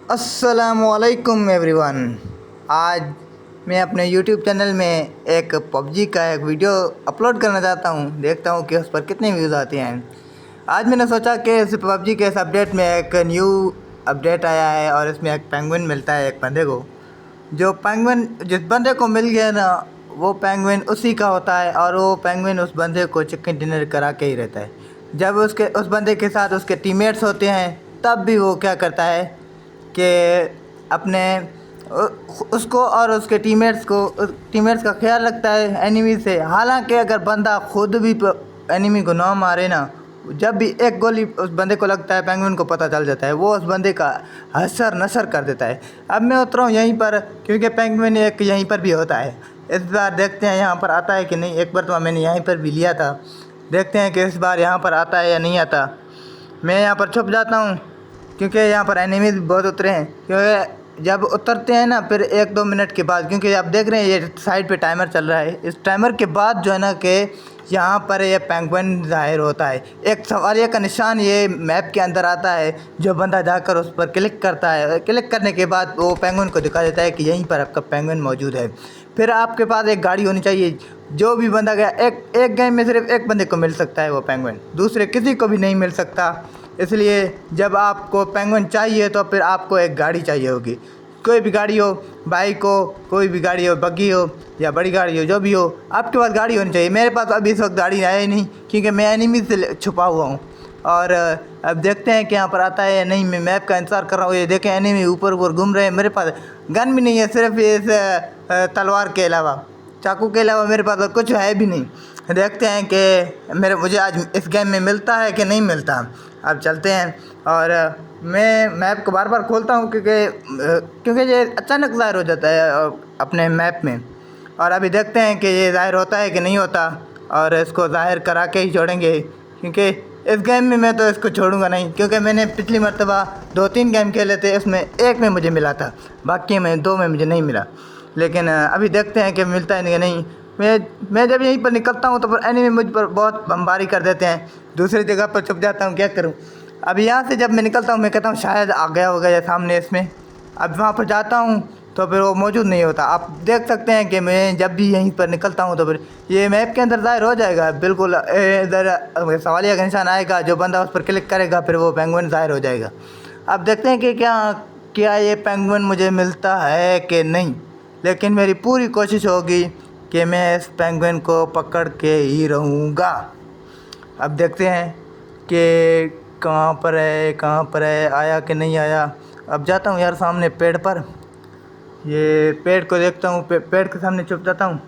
अस्सलामुअलैकुम एवरीवन। आज मैं अपने यूट्यूब चैनल में एक पबजी का एक वीडियो अपलोड करना चाहता हूं। देखता हूं कि उस पर कितने व्यूज़ आते हैं। आज मैंने सोचा कि इस पबजी के इस अपडेट में एक न्यू अपडेट आया है और इसमें एक पेंगुइन मिलता है एक बंदे को। जो पेंगुइन जिस बंदे को मिल गया ना, वो पेंगुइन उसी का होता है और वो पेंगुइन उस बंदे को चिकन डिनर करा के ही रहता है। जब उस बंदे के साथ उसके टीममेट्स होते हैं तब भी वो क्या करता है कि अपने उसको और उसके टीममेट्स का ख्याल रखता है एनिमी से। हालांकि अगर बंदा खुद भी एनिमी को ना मारे ना, जब भी एक गोली उस बंदे को लगता है पेंगुइन को पता चल जाता है, वो उस बंदे का हसर नसर कर देता है। अब मैं उतरा हूँ यहीं पर क्योंकि पेंगुइन एक यहीं पर भी होता है। इस बार देखते हैं यहाँ पर आता है कि नहीं। एक बार तो मैंने यहीं पर भी लिया था, देखते हैं कि इस बार यहाँ पर आता है या नहीं आता। मैं यहाँ पर छुप जाता हूँ क्योंकि यहाँ पर एनिमीज बहुत उतरे हैं। क्योंकि जब उतरते हैं ना, फिर 1-2 मिनट के बाद, क्योंकि आप देख रहे हैं ये साइड पे टाइमर चल रहा है, इस टाइमर के बाद जो है ना कि यहाँ पर ये पेंगुइन ज़ाहिर होता है। एक सवालिया का निशान ये मैप के अंदर आता है। जो बंदा जाकर उस पर क्लिक करता है, क्लिक करने के बाद वो पेंगुइन को दिखा देता है कि यहीं पर आपका पेंगुइन मौजूद है। फिर आपके पास एक गाड़ी होनी चाहिए। जो भी बंदा गया, एक गेम में सिर्फ एक बंदे को मिल सकता है वो पेंगुइन, दूसरे किसी को भी नहीं मिल सकता। इसलिए जब आपको पेंगुइन चाहिए तो फिर आपको एक गाड़ी चाहिए होगी। कोई भी गाड़ी हो, बाइक हो, कोई भी गाड़ी हो, बग्गी हो या बड़ी गाड़ी हो, जो भी हो, आपके पास गाड़ी होनी चाहिए। मेरे पास अभी इस वक्त गाड़ी है ही नहीं क्योंकि मैं एनिमी से छुपा हुआ हूँ। और अब देखते हैं कि यहाँ पर आता है या नहीं। मैं मैप का इंतज़ार कर रहा हूँ। ये देखें एनिमी ऊपर ऊपर घूम रहे हैं। मेरे पास गन भी नहीं है, सिर्फ इस तलवार के अलावा, चाकू के अलावा मेरे पास और कुछ है भी नहीं। देखते हैं कि मुझे आज इस गेम में मिलता है कि नहीं मिलता। अब चलते हैं और मैं मैप को बार बार खोलता हूँ क्योंकि ये अचानक ज़ाहिर हो जाता है अपने मैप में। और अभी देखते हैं कि ये ज़ाहिर होता है कि नहीं होता, और इसको ज़ाहिर करा के ही छोड़ेंगे क्योंकि इस गेम में मैं तो इसको छोड़ूंगा नहीं। क्योंकि मैंने पिछली मरतबा 2-3 गेम खेले थे, उसमें एक में मुझे मिला था, बाकी में 2 में मुझे नहीं मिला। लेकिन अभी देखते हैं कि मिलता है कि नहीं। मैं जब यहीं पर निकलता हूँ तो फिर एनिमी मुझ पर बहुत बमबारी कर देते हैं। दूसरी जगह पर छुप जाता हूँ, क्या करूँ। अब यहाँ से जब मैं निकलता हूँ मैं कहता हूँ शायद आ गया होगा या सामने इसमें। अब वहाँ पर जाता हूँ तो फिर वो मौजूद नहीं होता। आप देख सकते हैं कि मैं जब भी यहीं पर निकलता हूँ तो फिर ये मैप के अंदर ज़ाहिर हो जाएगा। बिल्कुल इधर सवालिया का निशान आएगा, जो बंदा उस पर क्लिक करेगा फिर वो पेंगुइन ज़ाहिर हो जाएगा। अब देखते हैं कि क्या ये पेंगुइन मुझे मिलता है कि नहीं। लेकिन मेरी पूरी कोशिश होगी कि मैं इस पेंगुइन को पकड़ के ही रहूँगा। अब देखते हैं कि कहाँ पर है, आया कि नहीं आया। अब जाता हूँ यार सामने पेड़ पर, ये पेड़ को देखता हूँ, पेड़ के सामने छुप जाता हूँ।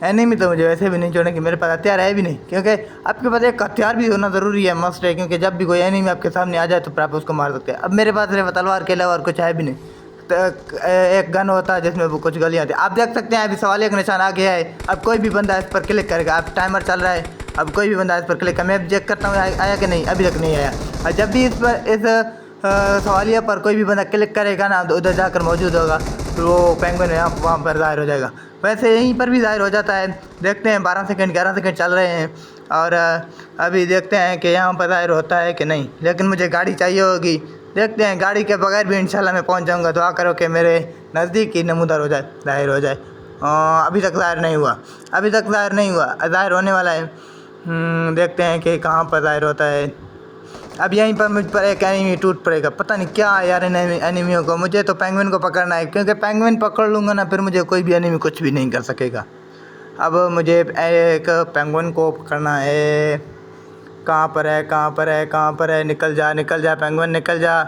एनिमी तो मुझे वैसे भी नहीं छोड़ेंगे, मेरे पास हथियार है भी नहीं। क्योंकि आपके पास एक हथियार भी होना ज़रूरी है, मस्ट है। क्योंकि जब भी कोई एनिमी आपके सामने आ जाए तो फिर आप उसको मार सकते हैं। अब मेरे पास सिर्फ तलवार के अलावा और कुछ है भी नहीं। एक गन होता है जिसमें वो कुछ गोलियाँ थी। आप देख सकते हैं अभी सवालिया का निशान आ गया है। अब कोई भी बंदा इस पर क्लिक करेगा, अब टाइमर चल रहा है, अब कोई भी बंदा इस पर क्लिक कर, मैं चेक करता हूँ आया कि नहीं। अभी तक नहीं आया। और जब भी इस सवालिया पर कोई भी बंदा क्लिक करेगा ना तो उधर जाकर मौजूद होगा, तो वो पेंगुइन वहाँ पर ज़ाहिर हो जाएगा। वैसे यहीं पर भी ज़ाहिर हो जाता है। देखते हैं 12 सेकंड 11 सेकंड चल रहे हैं और अभी देखते हैं कि यहाँ पर ज़ाहिर होता है कि नहीं। लेकिन मुझे गाड़ी चाहिए होगी। देखते हैं, गाड़ी के बगैर भी इंशाल्लाह मैं पहुंच जाऊंगा। दुआ करो कि मेरे नज़दीक ही नमूदार हो जाए, ज़ाहिर हो जाए। अभी तक ज़ाहिर नहीं हुआ, ज़ाहिर होने वाला है। देखते हैं कि कहाँ पर ज़ाहिर होता है। अब यहीं पर मुझ पर एक एनिमी टूट पड़ेगा। पता नहीं क्या यार इन एनिमियों को। मुझे तो पेंगुइन को पकड़ना है क्योंकि पेंगुइन पकड़ लूँगा ना फिर मुझे कोई भी एनिमी कुछ भी नहीं कर सकेगा। अब मुझे एक पेंगुइन को पकड़ना है। कहाँ पर है। निकल जा पेंगुइन, निकल जा।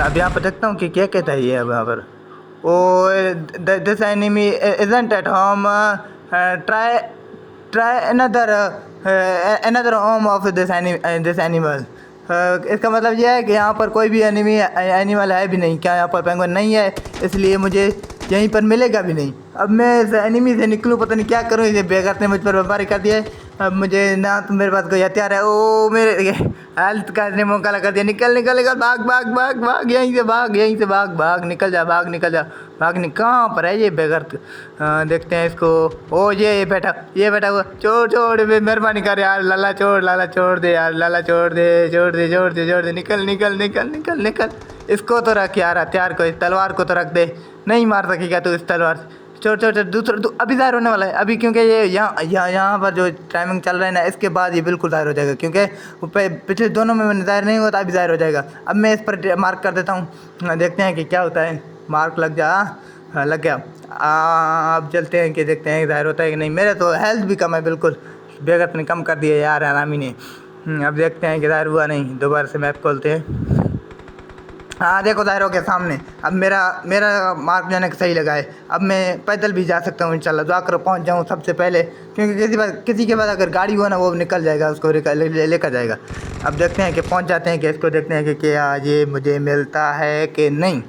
अब यहाँ पर देखता हूँ कि क्या कहता है ये। अब यहाँ पर oh this enemy isn't at home, try another home of this animal. इसका मतलब यह है कि यहाँ पर कोई भी एनिमल है भी नहीं। क्या यहाँ पर पेंगुइन नहीं है, इसलिए मुझे यहीं पर मिलेगा भी नहीं। अब मैं इस एनिमी से निकलूँ, पता नहीं क्या करूँ। ये बेगत ने मुझ पर बमबारी कर दिया है। अब मुझे ना तो मेरे पास कोई हथियार है। ओ मेरे हेल्थ का इसने मुँह काला कर दिया। निकल भाग, यहीं से भाग, निकल जा। कहाँ पर है ये बेगर्त। देखते हैं इसको। ओ ये बैठा हुआ। छोड़ मेहरबानी कर यार, लाला छोड़ दे यार, लाला छोड़ दे। निकल। इसको तो रख यार, हथियार को, इस तलवार को तो रख दे। नहीं मार सकेगा तू इस तलवार से। छोड़ छोड़ छोड़, दूसरा तू अभी ज़ाहिर होने वाला है अभी, क्योंकि ये यहाँ पर जो टाइमिंग चल रहा है ना, इसके बाद ये बिल्कुल ज़ाहिर हो जाएगा, क्योंकि पिछले दोनों में मैंने ज़ाहिर नहीं हुआ था, अभी ज़ाहिर हो जाएगा। अब मैं इस पर मार्क कर देता हूँ, देखते हैं कि क्या होता है। मार्क लग जा, हाँ लग गया। अब चलते हैं कि देखते हैं ज़ाहिर होता है कि नहीं। मेरे तो हेल्थ भी कम है बिल्कुल, बेगत ने कम कर दिया यार आरामी ने। अब देखते हैं कि ज़ाहिर हुआ नहीं। दोबारा से मैप खोलते हैं। हाँ देखो ज़ाहिर हो गया सामने। अब मेरा मार्क जाने का सही लगा है। अब मैं पैदल भी जा सकता हूँ इंशाल्लाह, जाकर पहुँच जाऊँ सबसे पहले, क्योंकि किसी के बाद अगर गाड़ी हुआ ना वो निकल जाएगा, उसको लेकर जाएगा। अब देखते हैं कि पहुँच जाते हैं कि इसको देखते हैं कि क्या ये मुझे मिलता है कि नहीं।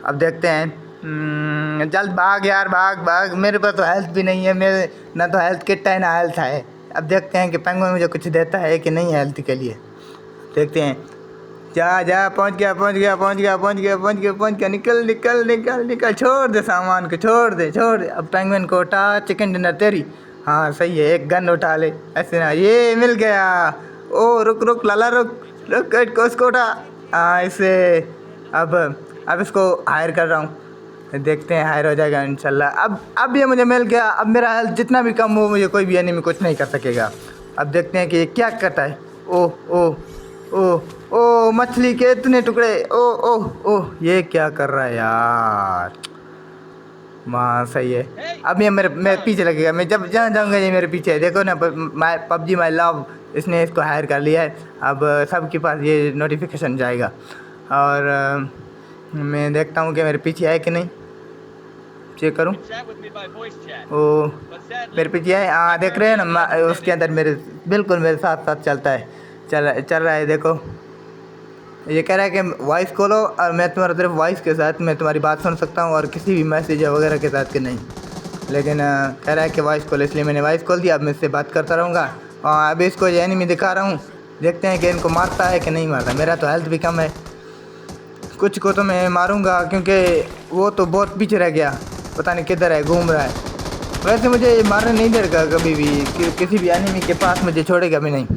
अब देखते हैं। जल्द भाग यार, भाग भाग। मेरे पास तो हेल्थ भी नहीं है, मेरे ना तो हेल्थ किट है ना हेल्थ है। अब देखते हैं कि पेंगुइन मुझे कुछ देता है कि नहीं हेल्थ के लिए। देखते हैं। जा जा, पहुंच गया पहुंच गया पहुंच गया पहुंच गया पहुंच गया पहुंच गया। निकल निकल निकल निकल, छोड़ दे सामान को, छोड़ दे छोड़ दे। अब पेंगुइन को उठा, चिकन डिनर तेरी। हाँ सही है, एक गन उठा ले ऐसे ना। ये मिल गया। ओ रुक रुक लाला, रुक रुक, उसको उठा। हाँ इसे अब इसको हायर कर रहा हूँ, देखते हैं हायर हो जाएगा इंशाल्लाह। अब ये मुझे मिल गया। अब मेरा हेल्थ जितना भी कम हो, मुझे कोई भी एनिमी कुछ नहीं कर सकेगा। अब देखते हैं कि ये क्या करता है। ओह ओह ओह ओह, मछली के इतने टुकड़े। ओह ओह ओह, ये क्या कर रहा है यार। माँ सही है। अब ये मेरे पीछे लगेगा, मैं जब जहाँ जाऊँगा ये मेरे पीछे है। देखो ना, पबजी माई लव, इसने इसको हायर कर लिया है। अब सबके पास ये नोटिफिकेशन जाएगा, और मैं देखता हूँ कि मेरे पीछे है कि नहीं। चेक करूँ। ओ मेरे पीछे है, हाँ देख रहे हैं ना, उसके अंदर मेरे बिल्कुल मेरे साथ साथ चलता है, चल रहा है। देखो ये कह रहा है कि वॉइस खोलो, और मैं तुम्हारा सिर्फ वॉइस के साथ मैं तुम्हारी बात सुन सकता हूँ, और किसी भी मैसेज वगैरह के साथ के नहीं। लेकिन कह रहा है कि वॉइस खोलो, इसलिए मैंने वॉइस खोल दिया। अब मैं इससे बात करता रहूँगा। और अभी इसको ये एनिमी दिखा रहा हूँ, देखते हैं कि इनको मारता है कि नहीं मारता। मेरा तो हेल्थ भी कम है, कुछ को तो मैं मारूंगा, क्योंकि वो तो बहुत पीछे रह गया, पता नहीं किधर है, घूम रहा है। वैसे मुझे मारने नहीं देगा कभी भी, किसी भी एनिमी के पास मुझे छोड़ेगा भी नहीं।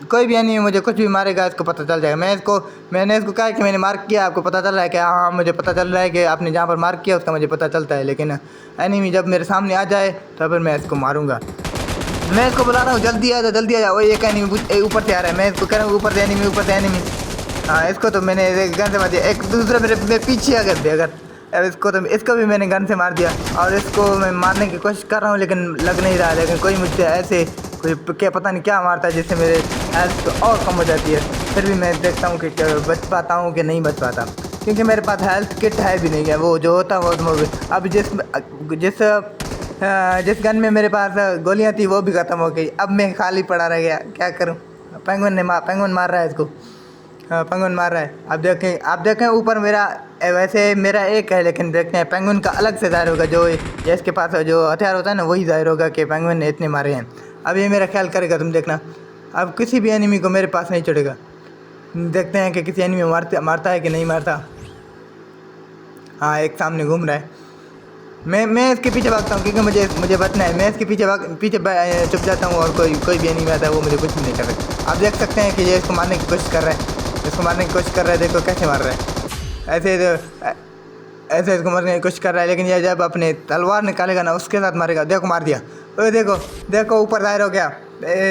कोई भी एनिमी मुझे कुछ भी मारेगा, इसको पता चल जाएगा। मैंने इसको कहा कि मैंने मार्क किया, आपको पता चल रहा है कि हाँ मुझे पता चल रहा है कि आपने जहाँ पर मार्क किया उसका मुझे पता चलता है। लेकिन एनिमी जब मेरे सामने आ जाए तो फिर मैं इसको मारूँगा। मैं इसको बुला रहा हूँ, जल्दी आ जा जल्दी आ जा। वो एक एनिमी ऊपर से आ रहा है, मैं इसको कह रहा हूँ ऊपर से एनिमी, ऊपर से एनिमी। हाँ इसको तो मैंने गन से मार दिया। एक दूसरा मेरे पीछे अगर दे, अगर इसको भी मैंने गन से मार दिया, और इसको मैं मारने की कोशिश कर रहा हूँ लेकिन लग नहीं रहा। लेकिन कोई मुझसे ऐसे कोई क्या पता नहीं क्या मारता है, जिससे मेरे हेल्थ तो और कम हो जाती है। फिर भी मैं देखता हूँ कि क्या बच पाता हूँ कि नहीं बच पाता, क्योंकि मेरे पास हेल्थ किट है भी नहीं है। वो जो होता है वो अब जिस गन में मेरे पास गोलियाँ थी वो भी ख़त्म हो गई। अब मैं खाली पड़ा रह गया, क्या करूँ। पेंगुइन मार रहा है इसको। हाँ पेंगुइन मार रहा है। अब देखें ऊपर मेरा, वैसे मेरा एक है, लेकिन देखते हैं पेंगुइन का अलग से ज़ाहिर होगा। जो इसके पास जो हथियार होता है ना, वही ज़ाहिर होगा कि पेंगुइन ने इतने मारे हैं। अब ये मेरा ख्याल करेगा, तुम देखना। अब किसी भी एनिमी को मेरे पास नहीं चढ़ेगा। देखते हैं कि किसी एनिमी मारता है कि नहीं मारता। हाँ एक सामने घूम रहा है। मैं इसके पीछे भागता हूँ, क्योंकि मुझे बचना है। मैं इसके पीछे चुप जाता हूँ, और कोई भी एनिमी आता है वो मुझे कुछ भी नहीं कर सकता। आप देख सकते हैं कि ये इसको मारने की कोशिश कर रहा है, देखो कैसे मार रहा है। ऐसे इसको मारने की कोशिश कर रहा है, लेकिन ये जब अपने तलवार निकालेगा ना उसके साथ मारेगा। देखो मार दिया। ओए देखो ऊपर दायर हो गया।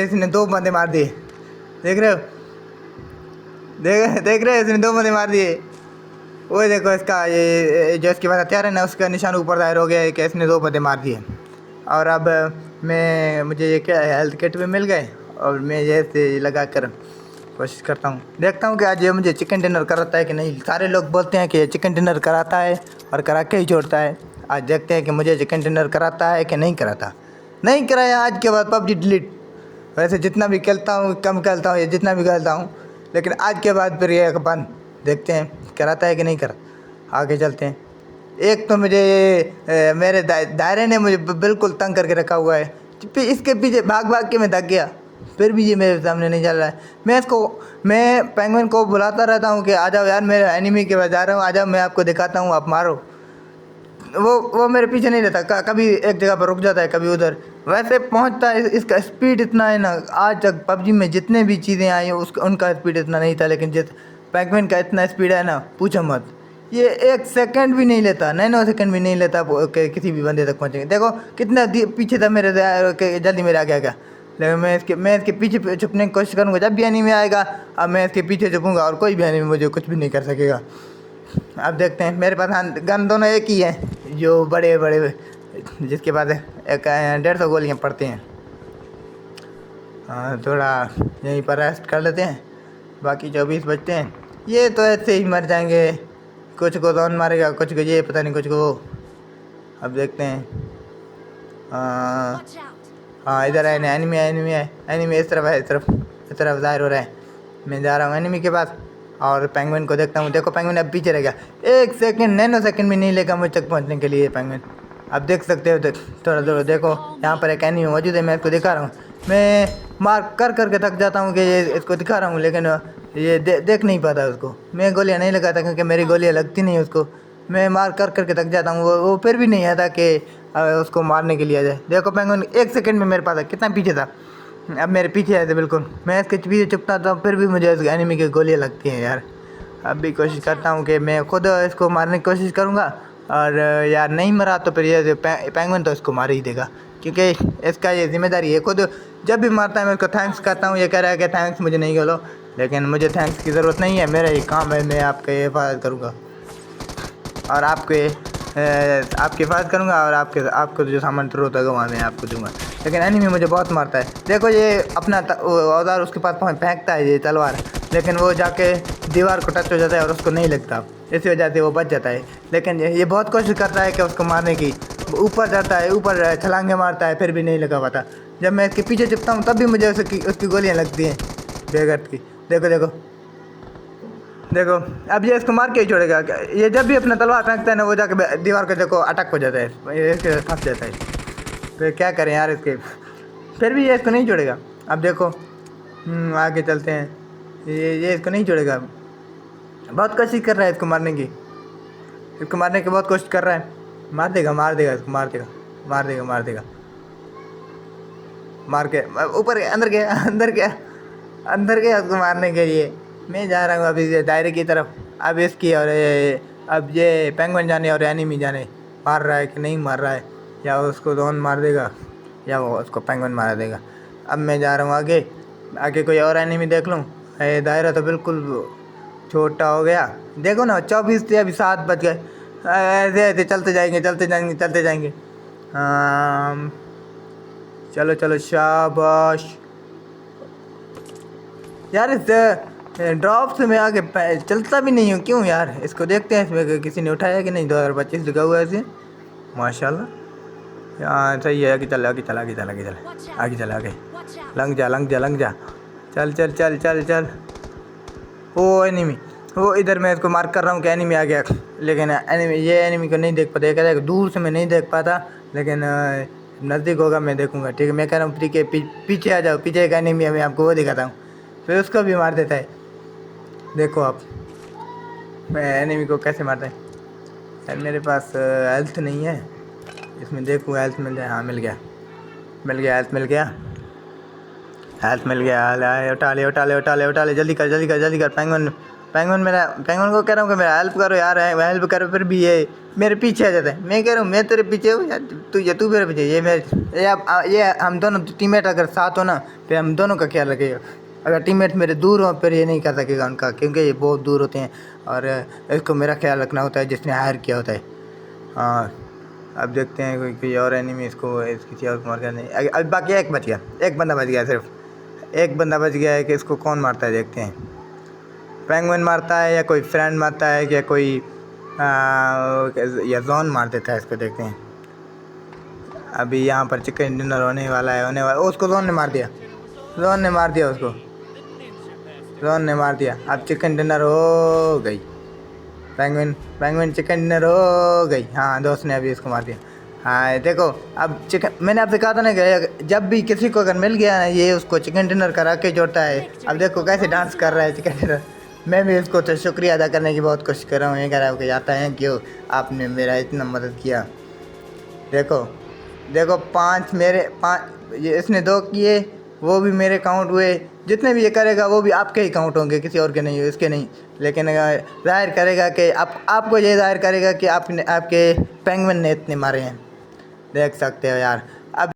इसने 2 बंदे मार दिए, देख रहे हो, देख रहे हो, इसने 2 बंदे मार दिए। वो देखो इसका ये जो इसके पास हथियार है ना, उसका निशान ऊपर दायर हो गया है कि इसने 2 बंदे मार दिए। और अब मुझे ये क्या हेल्थ किट भी मिल गए, और मैं ये लगा कर कोशिश करता हूँ, देखता हूँ कि आज ये मुझे चिकन डिनर कराता है कि नहीं। सारे लोग बोलते हैं कि ये चिकन डिनर कराता है और करा के ही छोड़ता है। आज देखते हैं कि मुझे चिकन डिनर कराता है कि नहीं कराता। नहीं कराया, आज के बाद पबजी डिलीट। वैसे जितना भी खेलता हूँ कम खेलता हूँ, या जितना भी खेलता हूँ, लेकिन आज के बाद फिर ये बंद। देखते हैं कराता है कि नहीं कराता। आगे चलते हैं। एक तो मुझे मेरे दायरे ने मुझे बिल्कुल तंग करके रखा हुआ है। इसके पीछे भाग के मैं थक गया, फिर भी ये मेरे सामने नहीं चल रहा है। मैं पेंगुइन को बुलाता रहता हूँ कि आ जाओ यार, मेरे एनिमी के पास जा रहा हूँ, आ जाओ मैं आपको दिखाता हूँ, आप मारो। वो मेरे पीछे नहीं रहता, कभी एक जगह पर रुक जाता है, कभी उधर। वैसे पहुँचता है, इसका स्पीड इतना है ना। आज तक पबजी में जितने भी चीज़ें आई हैं उनका स्पीड इतना नहीं था, लेकिन पेंगुइन का इतना स्पीड है ना, पूछो मत। ये 1 सेकंड भी नहीं लेता, 9 सेकंड भी नहीं लेता किसी भी बंदे तक पहुँचेंगे। देखो कितना पीछे था मेरे से, जल्दी मेरे आगे आ गया। लेकिन मैं इसके पीछे छुपने की कोशिश करूँगा। जब भी एनिमी आएगा अब मैं इसके पीछे छुपूंगा और कोई भी एनिमी मुझे कुछ भी नहीं कर सकेगा। अब देखते हैं, मेरे पास गन दोनों एक ही है, जो बड़े बड़े जिसके पास एक 150 गोलियाँ पड़ती हैं। थोड़ा यहीं पर रेस्ट कर लेते हैं, बाकी 24 बचते हैं। ये तो ऐसे ही मर जाएंगे, कुछ को जोन मारेगा, कुछ को ये पता नहीं, कुछ को वो। अब देखते हैं। हाँ इधर है, एनिमी है, एनिमी इस तरफ है, इस तरफ ज़ाहिर हो रहा है। मैं जा रहा हूँ एनिमी के पास और पेंगुइन को देखता हूँ। देखो पेंगुइन अब पीछे रह गया, 1 सेकंड 9 सेकंड भी नहीं लेगा मुझ तक पहुँचने के लिए पेंगुइन। अब देख सकते हो, थोड़ा थोड़ा देखो, यहाँ पर एक एनिमी मौजूद है, मैं इसको दिखा रहा हूँ। मैं मार करके थक जाता हूँ कि ये इसको दिखा रहा हूँ, लेकिन ये देख नहीं पाता उसको। मैं गोलियाँ नहीं लगाता क्योंकि मेरी गोलियाँ लगती नहीं उसको। मैं मार करके थक जाता हूँ, वो फिर भी नहीं आता कि उसको मारने के लिए आ जाए। देखो पेंगुइन 1 सेकंड में मेरे पास है, कितना पीछे था, अब मेरे पीछे है बिल्कुल। मैं इसके पीछे चुपता था, फिर भी मुझे इस एनिमी की गोलियाँ लगती हैं यार। अब भी कोशिश करता हूँ कि मैं खुद इसको मारने की कोशिश करूँगा, और यार नहीं मरा तो फिर ये पेंगुइन तो इसको मार ही देगा, क्योंकि इसका ये जिम्मेदारी है। खुद जब भी मारता है मैं उसको थैंक्स करता हूँ, ये कह रहा है कि थैंक्स मुझे नहीं बोलो, लेकिन मुझे थैंक्स की ज़रूरत नहीं है। मेरा ये काम है, मैं आपका हिफाजत करूँगा और आपकी हिफाजत करूँगा, और आपको जो सामान ज़रूरत होगा वहाँ मैं आपको दूँगा। लेकिन एनिमी मुझे बहुत मारता है। देखो ये अपना औजार उसके पास फेंकता है, ये तलवार, लेकिन वो जाके दीवार को टच हो जाता है और उसको नहीं लगता, इसी वजह से वो बच जाता है। लेकिन ये बहुत कोशिश करता है कि उसको मारने की, ऊपर जाता है, ऊपर छलांगे मारता है, फिर भी नहीं लगा पाता। जब मैं इसके पीछे चिपता हूँ तब भी मुझे उसकी गोलियाँ लगती हैं बेगर्थ की। देखो अब ये इसको मार के ही छोड़ेगा। ये जब भी अपना तलवार फेंकता है ना, वो जाके दीवार को देखो अटक हो जाता है, ये इसके फंस जाता है। तो क्या करें यार इसके, फिर भी ये इसको नहीं छोड़ेगा। अब देखो आगे चलते हैं, ये इसको नहीं छोड़ेगा। बहुत कोशिश कर रहा है इसको मारने की, बहुत कोशिश कर रहा है। मार देगा इसको, मार देगा मार के ऊपर अंदर गया उसको मारने के लिए। मैं जा रहा हूँ अभी दायरे की तरफ। अब इसकी और अब ये पेंगुइन जाने और एनिमी जाने, मार रहा है कि नहीं मार रहा है, या उसको जोन मार देगा या वो उसको पेंगुइन मार देगा। अब मैं जा रहा हूँ आगे कोई और एनिमी देख लूँ। दायरा तो बिल्कुल छोटा हो गया। देखो ना 24 थे, अभी 7 बज गए। ऐसे चलते जाएंगे। चलो शाबाश यार। इस ड्रॉप से मैं आगे चलता भी नहीं हूँ, क्यों यार। इसको देखते हैं इसमें किसी ने उठाया कि नहीं। 2025 लिखा हुआ है इसे, माशाल्लाह। हाँ सही है, आगे चल लंग जा। चल। ओ एनिमी, वो इधर मैं इसको मार्क कर रहा हूँ कि एनिमी आ गया, लेकिन एनिमी को नहीं देख पाता। ये कहता है दूर से मैं नहीं देख पाता, लेकिन नज़दीक होगा मैं देखूँगा। ठीक है, मैं कह रहा हूँ पीछे आ जाओ, पीछे एक एनिमी है, मैं आपको वो दिखाता हूँ। फिर उसको भी मार देता है। देखो आप मैं एनिमी को कैसे मारता है। यार मेरे पास हेल्थ नहीं है, इसमें देखूँ हेल्थ मिल जाए। हाँ मिल गया, हेल्थ मिल गया। उठा ले, जल्दी कर। पेंगुइन को कह रहा हूँ कि मेरा हेल्प करो यार, हेल्प करो, फिर भी ये मेरे पीछे आ जाता है। मैं कह रहा हूँ मैं तेरे पीछे हूँ यार, तू मेरे पीछे। ये हम दोनों टीममेट अगर साथ हो ना, फिर हम दोनों का ख्याल रखेगा। अगर टीममेट मेरे दूर हो फिर ये नहीं कर सकेगा उनका, क्योंकि ये बहुत दूर होते हैं और इसको मेरा ख्याल रखना होता है जिसने हायर किया होता है। हाँ अब देखते हैं कोई और एनिमी इसको किसी और को मार कर नहीं। अब बाकी एक बंदा बच गया, सिर्फ एक बंदा बच गया है कि इसको कौन मारता है देखते हैं। पेंगुइन मारता है या कोई फ्रेंड मारता है, या कोई या जोन मार देता है, इसको देखते हैं। अभी यहाँ पर चिकन डिनर होने वाला। उसको जोन ने मार दिया उसको। अब चिकन डिनर हो गई। पेंगुइन चिकन डिनर हो गई। हाँ दोस्त ने अभी इसको मार दिया। हाँ देखो अब मैंने आपसे कहा था ना कि जब भी किसी को अगर मिल गया ना, ये उसको चिकन डिनर करा के जोड़ता है। अब देखो कैसे डांस कर रहा है चिकन डिनर। मैं भी इसको तो शुक्रिया अदा करने की बहुत कोशिश कर रहा हूँ। ये कह रहा हूँ कि जाता है क्यों आपने मेरा इतना मदद किया। देखो 5 मेरे 5, ये इसने 2 किए, वो भी मेरे काउंट हुए। जितने भी ये करेगा वो भी आपके ही काउंट होंगे, किसी और के नहीं, इसके नहीं। लेकिन ज़ाहिर करेगा कि आपको ये ज़ाहिर करेगा कि आपके पेंगुइन ने इतने मारे हैं। देख सकते हो यार। अब